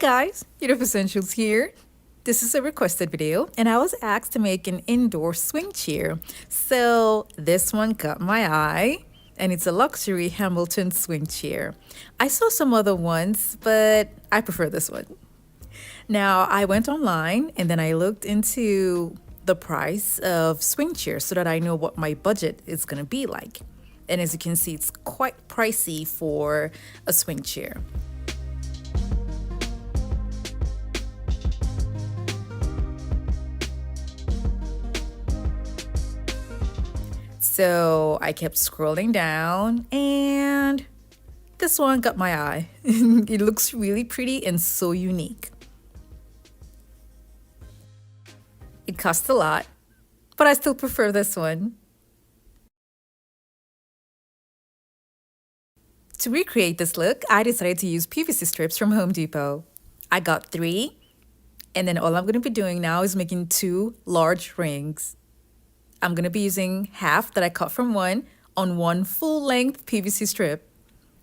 guys, Uniqueness Essentials here. This is a requested video and I was asked to make an indoor swing chair. So this one caught my eye and it's a luxury Hamilton swing chair. I saw some other ones, but I prefer this one. Now I went online and then I looked into the price of swing chairs so that I know what my budget is going to be like. And as you can see, it's quite pricey for a swing chair. So I kept scrolling down and this one got my eye. It looks really pretty and so unique. It costs a lot, but I still prefer this one. To recreate this look, I decided to use PVC strips from Home Depot. I got 3, and then all I'm going to be doing now is making 2 large rings. I'm going to be using half that I cut from one on one full-length PVC strip,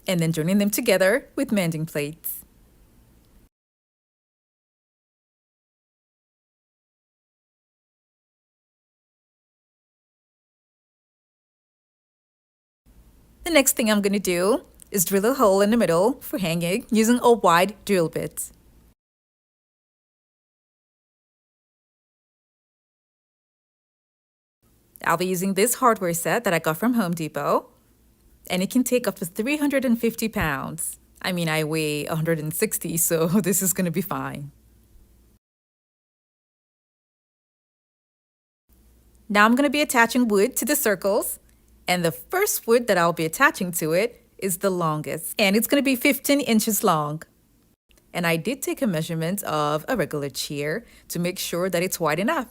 and then joining them together with mending plates. The next thing I'm going to do is drill a hole in the middle for hanging using a wide drill bit. I'll be using this hardware set that I got from Home Depot, and it can take up to 350 pounds. I mean, I weigh 160, so this is going to be fine. Now I'm going to be attaching wood to the circles, and the first wood that I'll be attaching to it is the longest, and it's going to be 15 inches long. And I did take a measurement of a regular chair to make sure that it's wide enough.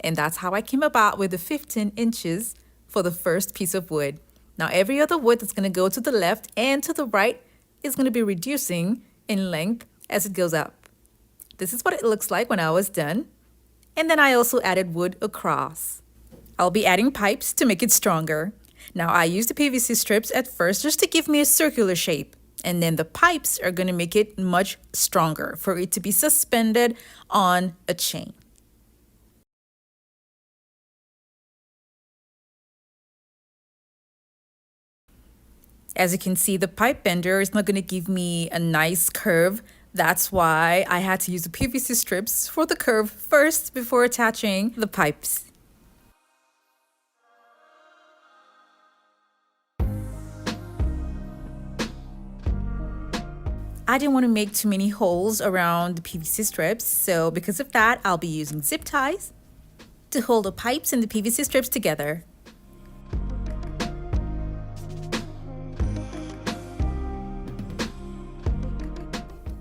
And that's how I came about with the 15 inches for the first piece of wood. Now every other wood that's going to go to the left and to the right is going to be reducing in length as it goes up. This is what it looks like when I was done. And then I also added wood across. I'll be adding pipes to make it stronger. Now I used the PVC strips at first just to give me a circular shape. And then the pipes are going to make it much stronger for it to be suspended on a chain. As you can see, the pipe bender is not going to give me a nice curve. That's why I had to use the PVC strips for the curve first before attaching the pipes. I didn't want to make too many holes around the PVC strips, so because of that, I'll be using zip ties to hold the pipes and the PVC strips together.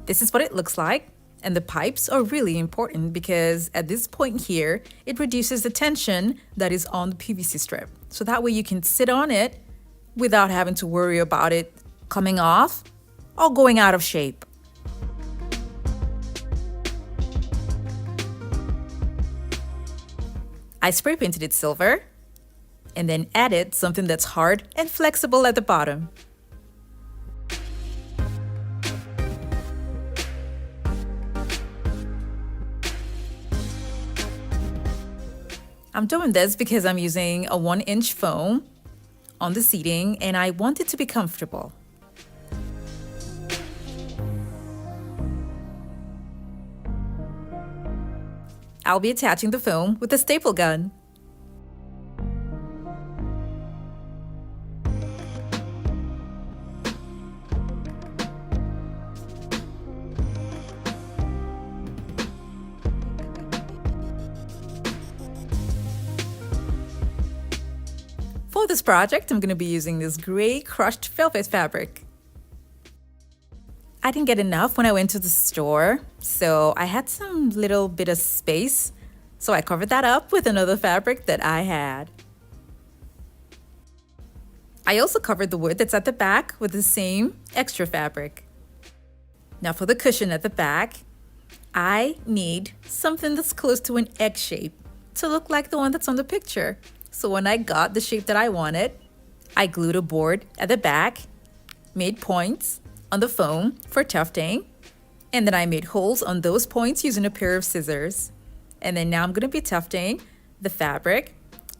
This is what it looks like, and the pipes are really important because at this point here, it reduces the tension that is on the PVC strip. So that way you can sit on it without having to worry about it coming off or going out of shape. I spray painted it silver and then added something that's hard and flexible at the bottom. I'm doing this because I'm using a 1-inch foam on the seating and I want it to be comfortable. I'll be attaching the foam with a staple gun. For this project, I'm going to be using this gray crushed velvet fabric. I didn't get enough when I went to the store, so I had some little bit of space, so I covered that up with another fabric that I had. I also covered the wood that's at the back with the same extra fabric. Now for the cushion at the back, I need something that's close to an egg shape to look like the one that's on the picture. So when I got the shape that I wanted, I glued a board at the back, made points on the foam for tufting, And then I made holes on those points using a pair of scissors. And then now I'm going to be tufting the fabric.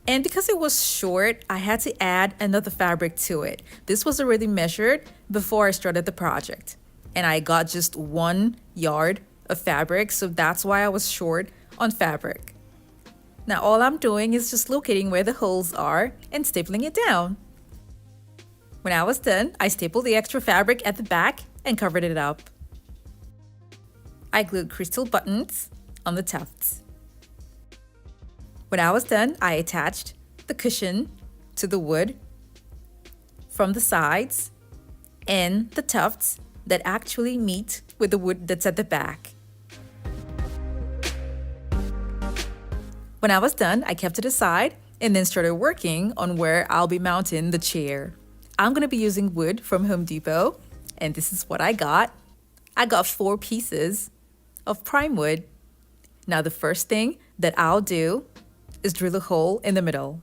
And because it was short, I had to add another fabric to it. This was already measured before I started the project. And I got just 1 yard of fabric, so that's why I was short on fabric. Now all I'm doing is just locating where the holes are and stapling it down. When I was done, I stapled the extra fabric at the back and covered it up. I glued crystal buttons on the tufts. When I was done, I attached the cushion to the wood from the sides and the tufts that actually meet with the wood that's at the back. When I was done, I kept it aside and then started working on where I'll be mounting the chair. I'm going to be using wood from Home Depot, and this is what I got. I got 4 pieces of prime wood. Now the first thing that I'll do is drill a hole in the middle.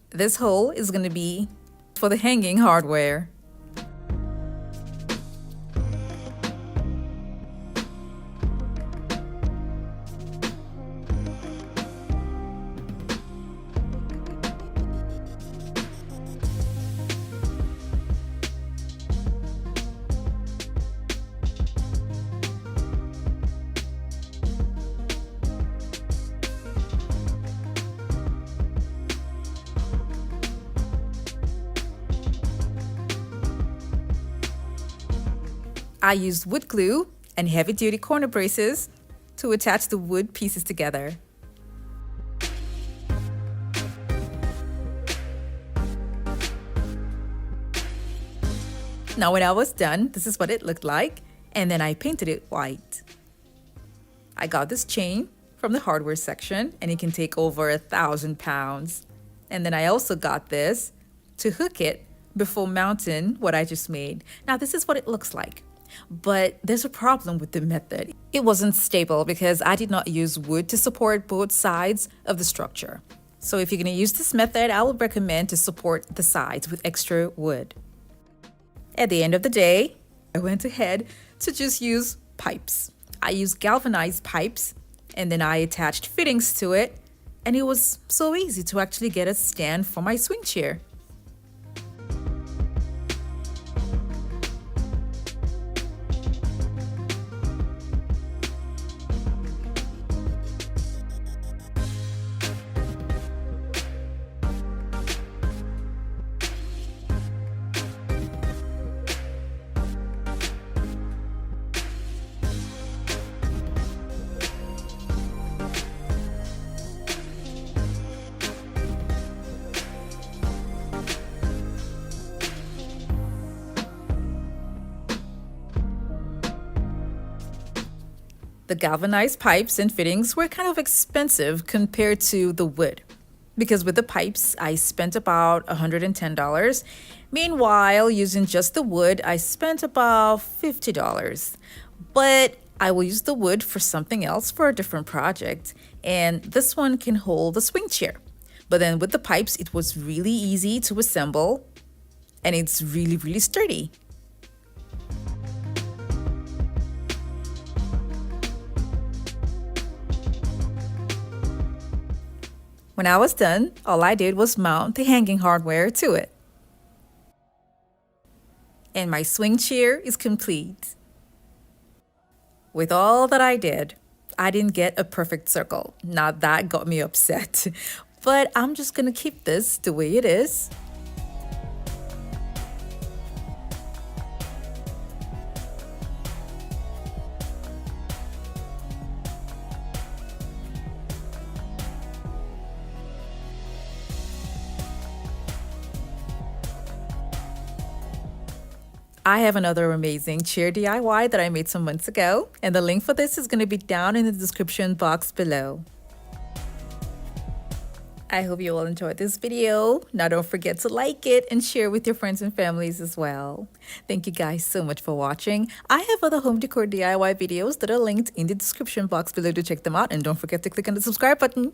This hole is going to be for the hanging hardware. I used wood glue and heavy-duty corner braces to attach the wood pieces together. Now when I was done, this is what it looked like, and then I painted it white. I got this chain from the hardware section, and it can take over 1,000 pounds. And then I also got this to hook it before mounting what I just made. Now this is what it looks like. But there's a problem with the method. It wasn't stable because I did not use wood to support both sides of the structure. So if you're going to use this method, I would recommend to support the sides with extra wood. At the end of the day, I went ahead to just use pipes. I used galvanized pipes, and then I attached fittings to it, and it was so easy to actually get a stand for my swing chair. The galvanized pipes and fittings were kind of expensive compared to the wood, because with the pipes, I spent about $110. Meanwhile, using just the wood, I spent about $50. But I will use the wood for something else for a different project, and this one can hold the swing chair. But then with the pipes, it was really easy to assemble, and it's really sturdy. When I was done, all I did was mount the hanging hardware to it. And my swing chair is complete. With all that I did, I didn't get a perfect circle. Now that got me upset. But I'm just gonna keep this the way it is. I have another amazing chair DIY that I made some months ago, and the link for this is going to be down in the description box below. I hope you all enjoyed this video. Now don't forget to like it and share with your friends and families as well. Thank you guys so much for watching. I have other home decor DIY videos that are linked in the description box below to check them out, and don't forget to click on the subscribe button.